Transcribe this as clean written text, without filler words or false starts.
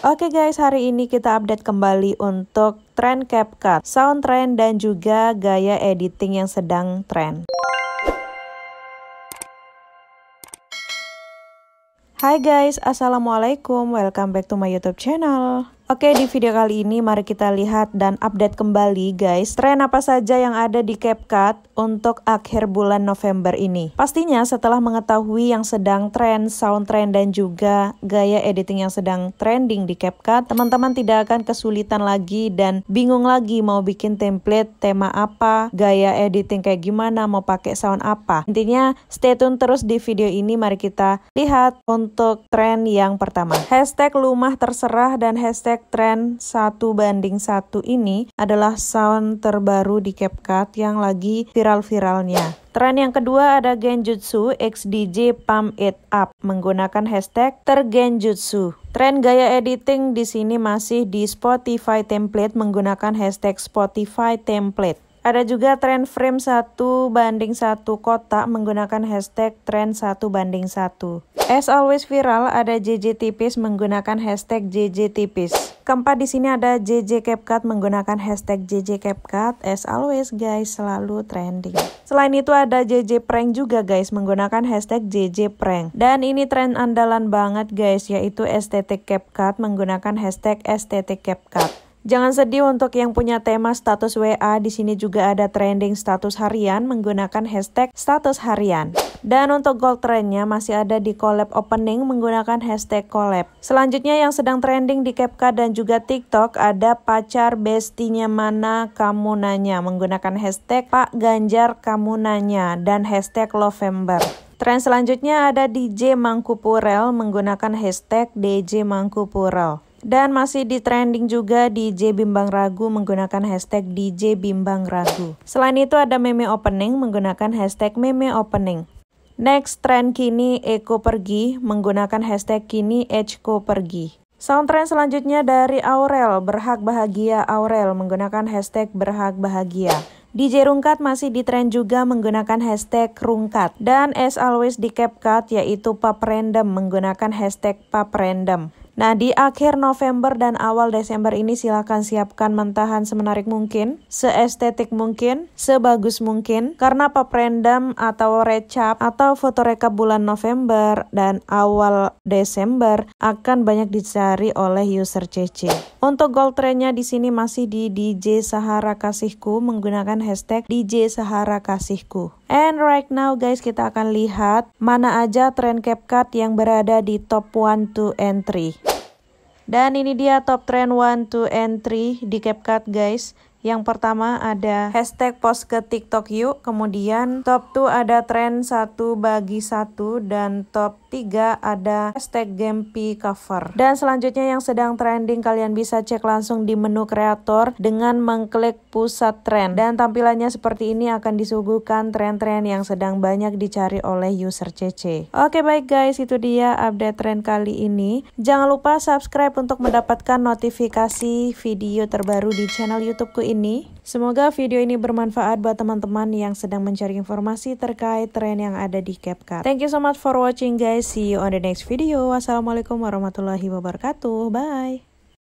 Oke guys, hari ini kita update kembali untuk tren CapCut, sound trend dan juga gaya editing yang sedang tren. Hai guys, assalamualaikum, welcome back to my YouTube channel. Oke, di video kali ini mari kita lihat dan update kembali guys, tren apa saja yang ada di CapCut untuk akhir bulan November ini. Pastinya setelah mengetahui yang sedang tren, sound trend dan juga gaya editing yang sedang trending di CapCut, teman-teman tidak akan kesulitan lagi dan bingung lagi mau bikin template, tema apa, gaya editing kayak gimana, mau pakai sound apa. Intinya stay tune terus di video ini, mari kita lihat untuk tren yang pertama. Hashtag lumah terserah dan hashtag tren 1:1 ini adalah sound terbaru di CapCut yang lagi viral-viralnya. Tren yang kedua ada Genjutsu X DJ Pump It Up menggunakan hashtag tergenjutsu. Tren gaya editing di sini masih di Spotify template menggunakan hashtag Spotify template. Ada juga tren frame 1:1 kotak menggunakan hashtag tren 1:1. As always viral ada JJ tipis menggunakan hashtag JJ tipis. Keempat di sini ada JJ CapCut menggunakan hashtag JJ CapCut. As always guys, selalu trending. Selain itu ada JJ prank juga guys menggunakan hashtag JJ prank. Dan ini tren andalan banget guys, yaitu estetik CapCut menggunakan hashtag estetik CapCut. Jangan sedih untuk yang punya tema status WA, di sini juga ada trending status harian menggunakan hashtag status harian. Dan untuk gold trendnya masih ada di collab opening menggunakan hashtag collab. Selanjutnya yang sedang trending di CapCut dan juga TikTok ada pacar bestinya mana kamu nanya menggunakan hashtag Pak Ganjar kamu nanya dan hashtag November. Tren selanjutnya ada DJ Mangkupurel menggunakan hashtag DJ Mangkupurel. Dan masih di trending juga DJ Bimbang Ragu menggunakan hashtag DJ Bimbang Ragu. Selain itu ada meme opening menggunakan hashtag meme opening. Next trend kini Eko pergi menggunakan hashtag kini Eko pergi. Sound trend selanjutnya dari Aurel, berhak bahagia Aurel menggunakan hashtag berhak bahagia. DJ Rungkat masih di trend juga menggunakan hashtag Rungkat. Dan as always di CapCut yaitu Pop Random menggunakan hashtag Pop Random. Nah, di akhir November dan awal Desember ini silakan siapkan mentahan semenarik mungkin, seestetik mungkin, sebagus mungkin, karena pop random atau recap atau foto rekap bulan November dan awal Desember akan banyak dicari oleh user CC. Untuk gold trendnya di sini masih di DJ Sahara Kasihku menggunakan hashtag DJ Sahara Kasihku. And right now guys, kita akan lihat mana aja tren CapCut yang berada di top 1, 2, and 3. Dan ini dia top trend 1, 2, and 3 di CapCut guys. Yang pertama ada hashtag post ke TikTok yuk. Kemudian top 2 ada tren 1:1 dan top 3 ada hashtag Gempi cover. Dan selanjutnya yang sedang trending kalian bisa cek langsung di menu kreator dengan mengklik pusat tren. Dan tampilannya seperti ini akan disuguhkan tren-tren yang sedang banyak dicari oleh user CC. Oke baik guys, itu dia update tren kali ini. Jangan lupa subscribe untuk mendapatkan notifikasi video terbaru di channel YouTubeku ini. Semoga video ini bermanfaat buat teman-teman yang sedang mencari informasi terkait tren yang ada di CapCut. Thank you so much for watching guys. See you on the next video. Wassalamualaikum warahmatullahi wabarakatuh. Bye.